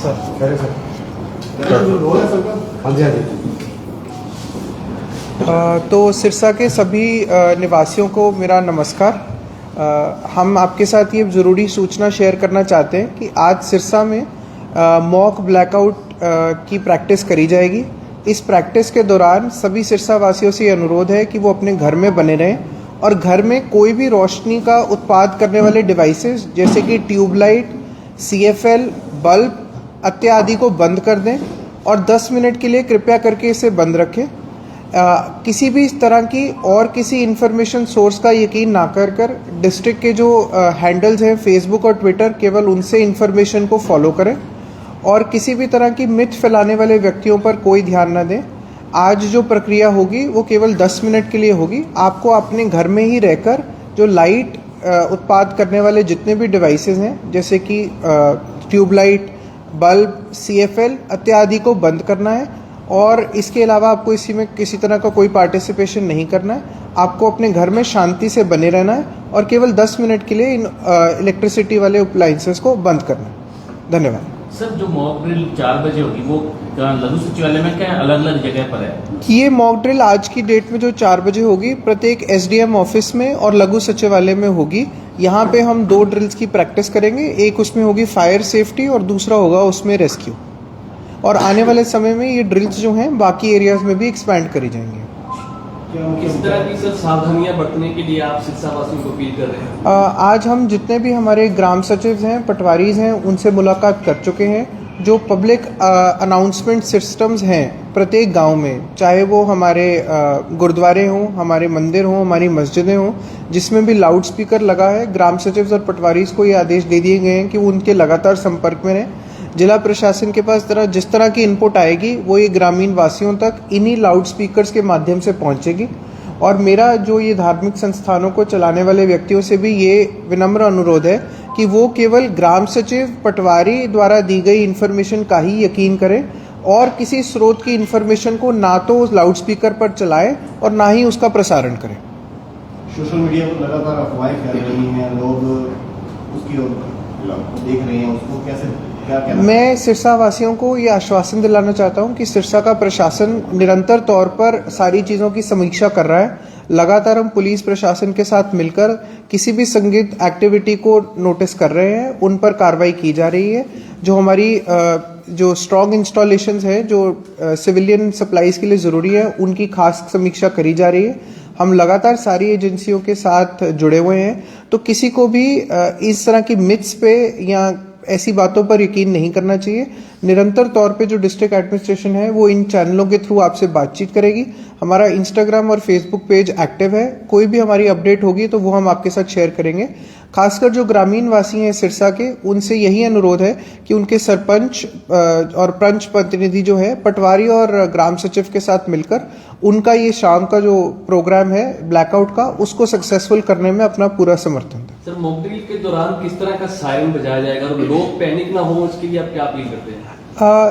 Sir कह रहे sir हाँ जी हाँ जी। तो सिरसा के सभी निवासियों को मेरा नमस्कार। हम आपके साथ ये ज़रूरी सूचना शेयर करना चाहते हैं कि आज सिरसा में मॉक ब्लैकआउट की प्रैक्टिस करी जाएगी। इस प्रैक्टिस के दौरान सभी सिरसा वासियों से ये अनुरोध है कि वो अपने घर में बने रहें और घर में कोई भी रोशनी का उत्पाद करने वाले डिवाइसेस जैसे कि ट्यूबलाइट, CFL, बल्ब इत्यादि को बंद कर दें और 10 मिनट के लिए कृपया करके इसे बंद रखें। किसी भी इस तरह की और किसी इन्फॉर्मेशन सोर्स का यकीन ना कर डिस्ट्रिक्ट के जो हैंडल्स हैं फेसबुक और ट्विटर, केवल उनसे इन्फॉर्मेशन को फॉलो करें और किसी भी तरह की मिथ फैलाने वाले व्यक्तियों पर कोई ध्यान न दें। आज जो प्रक्रिया होगी वो केवल 10 मिनट के लिए होगी। आपको अपने घर में ही रहकर जो लाइट उत्पाद करने वाले जितने भी डिवाइसेस हैं जैसे कि ट्यूबलाइट, बल्ब, CFL इत्यादि को बंद करना है और इसके अलावा आपको इसी में किसी तरह का कोई पार्टिसिपेशन नहीं करना है। आपको अपने घर में शांति से बने रहना है और केवल 10 मिनट के लिए इन इलेक्ट्रिसिटी वाले अप्लायंसेस को बंद करना है। धन्यवाद। सर, जो मॉक ड्रिल 4 बजे होगी वो लघु सचिवालय में क्या अलग अलग जगह पर है? ये मॉक ड्रिल आज की डेट में जो 4 बजे होगी प्रत्येक SDM ऑफिस में और लघु सचिवालय में होगी। यहाँ पे हम 2 ड्रिल्स की प्रैक्टिस करेंगे, एक उसमें होगी फायर सेफ्टी और दूसरा होगा उसमें रेस्क्यू। और आने वाले समय में ये ड्रिल्स जो हैं बाकी एरियाज में भी एक्सपैंड करी जाएंगे। किस तरह की सर सावधानियां बरतने के लिए आप सिरसा वासियों को अपील कर रहे हैं? आज हम जितने भी हमारे ग्राम सचिव हैं, पटवारीज हैं, उनसे मुलाकात कर चुके हैं। जो पब्लिक अनाउंसमेंट सिस्टम्स हैं प्रत्येक गांव में, चाहे वो हमारे गुरुद्वारे हों, हमारे मंदिर हों, हमारी मस्जिदें हों, जिसमें भी लाउड स्पीकर लगा है, ग्राम सचिव और पटवारीज को ये आदेश दे दिए गए हैं कि वो उनके लगातार संपर्क में रहें। जिला प्रशासन के पास जिस तरह की इनपुट आएगी वो ये ग्रामीण वासियों तक इन्हीं लाउड स्पीकर्स के माध्यम से पहुंचेगी। और मेरा जो ये धार्मिक संस्थानों को चलाने वाले व्यक्तियों से भी ये विनम्र अनुरोध है कि वो केवल ग्राम सचिव, पटवारी द्वारा दी गई इन्फॉर्मेशन का ही यकीन करें और किसी स्रोत की इन्फॉर्मेशन को ना तो लाउड स्पीकर पर चलाएं और ना ही उसका प्रसारण करें। सोशल मीडिया पर लगातार अफवाहें फैल रही हैं, लोग उसकी ओर देख रहे हैं, उसको कैसे मैं सिरसा वासियों को ये आश्वासन दिलाना चाहता हूं कि सिरसा का प्रशासन निरंतर तौर पर सारी चीज़ों की समीक्षा कर रहा है। लगातार हम पुलिस प्रशासन के साथ मिलकर किसी भी संदिग्ध एक्टिविटी को नोटिस कर रहे हैं, उन पर कार्रवाई की जा रही है। जो हमारी जो स्ट्रॉन्ग इंस्टॉलेशंस है जो सिविलियन सप्लाईज के लिए ज़रूरी है, उनकी खास समीक्षा करी जा रही है। हम लगातार सारी एजेंसियों के साथ जुड़े हुए हैं, तो किसी को भी इस तरह की मिथ्स पे या ऐसी बातों पर यकीन नहीं करना चाहिए। निरंतर तौर पे जो डिस्ट्रिक्ट एडमिनिस्ट्रेशन है वो इन चैनलों के थ्रू आपसे बातचीत करेगी। हमारा इंस्टाग्राम और फेसबुक पेज एक्टिव है, कोई भी हमारी अपडेट होगी तो वो हम आपके साथ शेयर करेंगे। खासकर जो ग्रामीण वासी हैं सिरसा के, उनसे यही अनुरोध है कि उनके सरपंच और पंच प्रतिनिधि जो है पटवारी और ग्राम सचिव के साथ मिलकर उनका ये शाम का जो प्रोग्राम है ब्लैकआउट का, उसको सक्सेसफुल करने में अपना पूरा समर्थन दें। सर, मॉक ड्रिल के दौरान किस तरह का सायरन बजाया जाएगा और लोग पैनिक ना हो, इसके लिए आप क्या अपील करते हैं?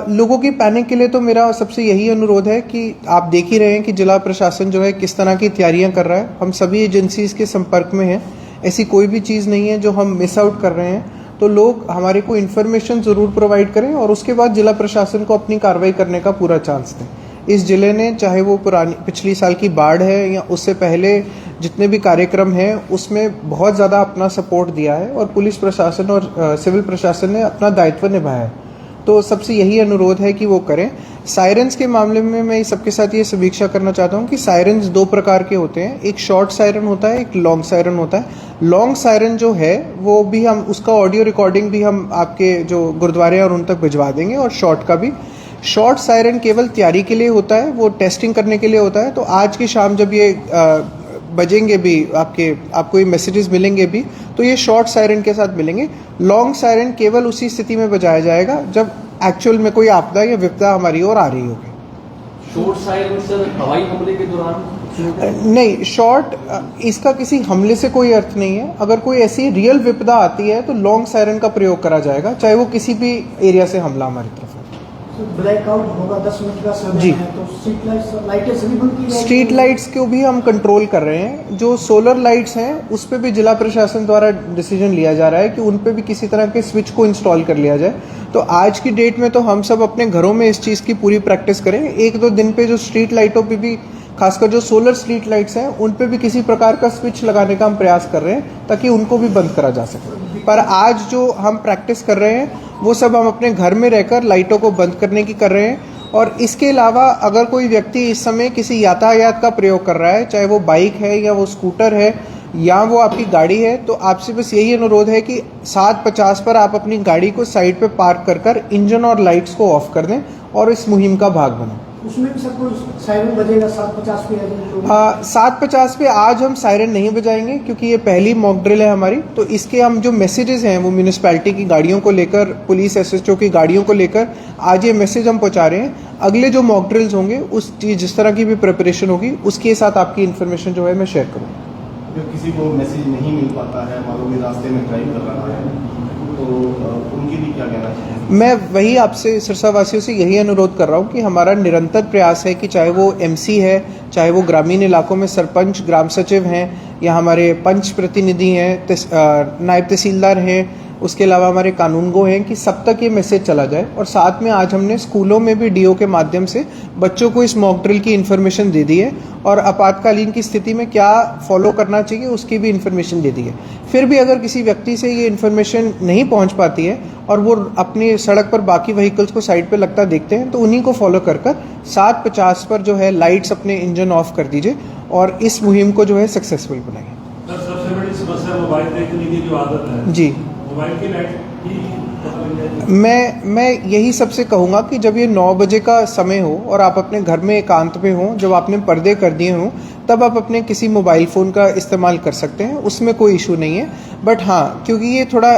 लोगों की पैनिक के लिए तो मेरा सबसे यही अनुरोध है कि आप देख ही रहे हैं कि जिला प्रशासन जो है किस तरह की तैयारियां कर रहा है। हम सभी एजेंसीज के संपर्क में हैं, ऐसी कोई भी चीज़ नहीं है जो हम मिस आउट कर रहे हैं। तो लोग हमारे को इन्फॉर्मेशन ज़रूर प्रोवाइड करें और उसके बाद जिला प्रशासन को अपनी कार्रवाई करने का पूरा चांस दें। इस जिले ने, चाहे वो पिछली साल की बाढ़ है या उससे पहले जितने भी कार्यक्रम हैं, उसमें बहुत ज़्यादा अपना सपोर्ट दिया है और पुलिस प्रशासन और सिविल प्रशासन ने अपना दायित्व निभाया है। तो सबसे यही अनुरोध है कि वो करें। सायरन्स के मामले में मैं सबके साथ ये समीक्षा करना चाहता हूँ कि सायरन्स 2 प्रकार के होते हैं, एक शॉर्ट सायरन होता है, एक लॉन्ग सायरन होता है। लॉन्ग सायरन जो है वो भी हम उसका ऑडियो रिकॉर्डिंग भी हम आपके जो गुरुद्वारे और उन तक भिजवा देंगे और शॉर्ट का भी। शॉर्ट सायरन केवल तैयारी के लिए होता है, वो टेस्टिंग करने के लिए होता है। तो आज की शाम जब ये बजेंगे भी आपको ये मैसेजेस मिलेंगे भी, तो ये शॉर्ट सायरन के साथ मिलेंगे। लॉन्ग सायरन केवल उसी स्थिति में बजाया जाएगा जब एक्चुअल में कोई आपदा या विपदा हमारी ओर आ रही होगी। शॉर्ट सायरन सर हवाई हमले के दौरान नहीं, शॉर्ट इसका किसी हमले से कोई अर्थ नहीं है। अगर कोई ऐसी रियल विपदा आती है तो लॉन्ग सायरन का प्रयोग करा जाएगा, चाहे वो किसी भी एरिया से हमला हमारी तरफ है। ब्लैकआउट होगा 10 मिनट का समय जी। है, तो स्ट्रीट लाइटें सभी बंद की जाएगी? स्ट्रीट लाइट्स को भी हम कंट्रोल कर रहे हैं। जो सोलर लाइट्स हैं उस पे भी जिला प्रशासन द्वारा डिसीजन लिया जा रहा है कि उन पे भी किसी तरह के स्विच को इंस्टॉल कर लिया जाए। तो आज की डेट में तो हम सब अपने घरों में इस चीज़ की पूरी प्रैक्टिस करें। 1-2 दिन पे जो स्ट्रीट लाइटों पे भी, खासकर जो सोलर स्ट्रीट लाइट्स हैं, उन पे भी किसी प्रकार का स्विच लगाने का हम प्रयास कर रहे हैं ताकि उनको भी बंद करा जा सके। पर आज जो हम प्रैक्टिस कर रहे हैं वो सब हम अपने घर में रहकर लाइटों को बंद करने की कर रहे हैं। और इसके अलावा अगर कोई व्यक्ति इस समय किसी यातायात का प्रयोग कर रहा है, चाहे वो बाइक है या वो स्कूटर है या वो आपकी गाड़ी है, तो आपसे बस यही अनुरोध है कि 7:50 पर आप अपनी गाड़ी को साइड पे पार्क कर इंजन और लाइट्स को ऑफ कर दें और इस मुहिम का भाग बनें। उसमें भी सबको साइरन बजेगा 7:50 पे? 7:50 पे आज हम सायरन नहीं बजाएंगे क्योंकि ये पहली मॉक ड्रिल है हमारी। तो इसके हम जो मैसेजेस हैं वो म्यूनिसिपैलिटी की गाड़ियों को लेकर, पुलिस SHO की गाड़ियों को लेकर आज ये मैसेज हम पहुंचा रहे हैं। अगले जो मॉक ड्रिल्स होंगे उस जिस तरह की भी प्रिपरेशन होगी उसके साथ आपकी इन्फॉर्मेशन जो है मैं शेयर करूँगा। जब किसी को मैसेज नहीं मिल पाता है, मान लो कि रास्ते में ड्राइव कर रहा है, तो उनके लिए क्या कहना चाहिए? मैं वही आपसे सिरसा वासियों से यही अनुरोध कर रहा हूँ कि हमारा निरंतर प्रयास है कि चाहे वो MC है, चाहे वो ग्रामीण इलाकों में सरपंच, ग्राम सचिव हैं या हमारे पंच प्रतिनिधि हैं, नायब तहसीलदार हैं, उसके अलावा हमारे कानूनगो हैं, कि सब तक ये मैसेज चला जाए। और साथ में आज हमने स्कूलों में भी DO के माध्यम से बच्चों को इस मॉक ड्रिल की इन्फॉर्मेशन दे दी है और आपातकालीन की स्थिति में क्या फॉलो करना चाहिए उसकी भी इन्फॉर्मेशन दे दी है। फिर भी अगर किसी व्यक्ति से ये इन्फॉर्मेशन नहीं पहुंच पाती है और वो अपनी सड़क पर बाकी व्हीकल्स को साइड पे लगता देखते हैं तो उन्हीं को फॉलो कर 7:50 पर जो है लाइट्स अपने इंजन ऑफ कर दीजिए और इस मुहिम को जो है सक्सेसफुल बनाइए। सर, सबसे बड़ी समस्या मोबाइल देखने की जो आदत है जी, मोबाइल की लाइट ही मैं यही सबसे कहूँगा कि जब ये 9 बजे का समय हो और आप अपने घर में एकांत में हो, जब आपने पर्दे कर दिए हों, तब आप अपने किसी मोबाइल फ़ोन का इस्तेमाल कर सकते हैं, उसमें कोई इशू नहीं है। बट हाँ, क्योंकि ये थोड़ा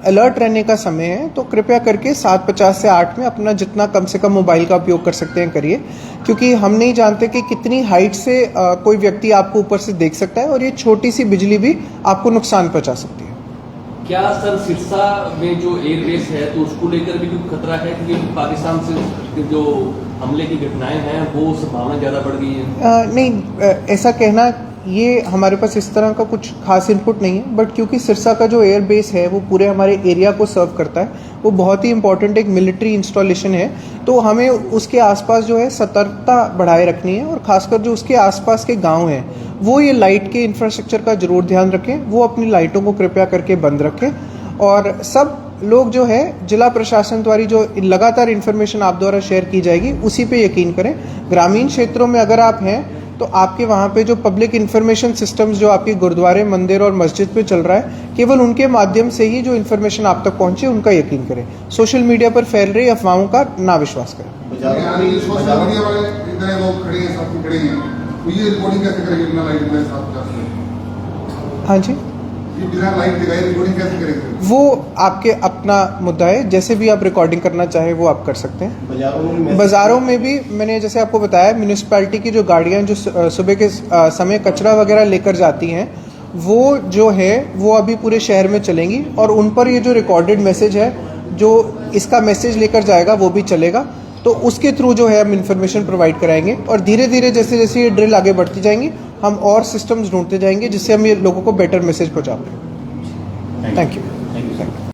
अलर्ट रहने का समय है तो कृपया करके 7:50 से 8 में अपना जितना कम से कम मोबाइल का उपयोग कर सकते हैं करिए, क्योंकि हम नहीं जानते कि कितनी हाइट से कोई व्यक्ति आपको ऊपर से देख सकता है और ये छोटी सी बिजली भी आपको नुकसान पहुँचा सकती है। क्या सर सिरसा में जो एयरबेस है तो उसको लेकर भी कोई खतरा है, क्योंकि पाकिस्तान से जो हमले की घटनाएं हैं वो संभावना ज़्यादा बढ़ गई है? नहीं, ऐसा कहना, ये हमारे पास इस तरह का कुछ खास इनपुट नहीं है। बट क्योंकि सिरसा का जो एयरबेस है वो पूरे हमारे एरिया को सर्व करता है, वो बहुत ही इंपॉर्टेंट एक मिलिट्री इंस्टॉलेशन है, तो हमें उसके आसपास जो है सतर्कता बढ़ाए रखनी है। और खासकर जो उसके आसपास के गांव हैं वो ये लाइट के इंफ्रास्ट्रक्चर का जरूर ध्यान रखें, वो अपनी लाइटों को कृपया करके बंद रखें। और सब लोग जो है जिला प्रशासन द्वारा जो लगातार इन्फॉर्मेशन आप द्वारा शेयर की जाएगी उसी पे यकीन करें। ग्रामीण क्षेत्रों में अगर आप हैं तो आपके वहाँ पे जो पब्लिक इन्फॉर्मेशन सिस्टम्स जो आपके गुरुद्वारे, मंदिर और मस्जिद पे चल रहा है, केवल उनके माध्यम से ही जो इन्फॉर्मेशन आप तक पहुँचे उनका यकीन करें। सोशल मीडिया पर फैल रही अफवाहों का ना विश्वास करें। सोशल मीडिया वाले इतने लोग खड़े हैं, साथ में खड़े हैं, तो ये रिकॉर्डिंग कैसे करेंगे बिना लाइट में? 7:50 हाँ जी, ये बिना लाइट दिखाए रिकॉर्डिंग कैसे करेंगे? वो आपके अपना मुद्दा है, जैसे भी आप रिकॉर्डिंग करना चाहें वो आप कर सकते हैं। बाज़ारों में भी मैंने जैसे आपको बताया, म्यूनिसिपैलिटी की जो गाड़ियाँ जो सुबह के समय कचरा वगैरह लेकर जाती हैं वो जो है वो अभी पूरे शहर में चलेंगी और उन पर ये जो रिकॉर्डेड मैसेज है जो इसका मैसेज लेकर जाएगा वो भी चलेगा। तो उसके थ्रू जो है हम इन्फॉर्मेशन प्रोवाइड कराएंगे और धीरे धीरे जैसे जैसे ये ड्रिल आगे बढ़ती जाएंगी हम और सिस्टम्स ढूंढते जाएंगे जिससे हम ये लोगों को बेटर मैसेज पहुंचा पाएं। Thank you.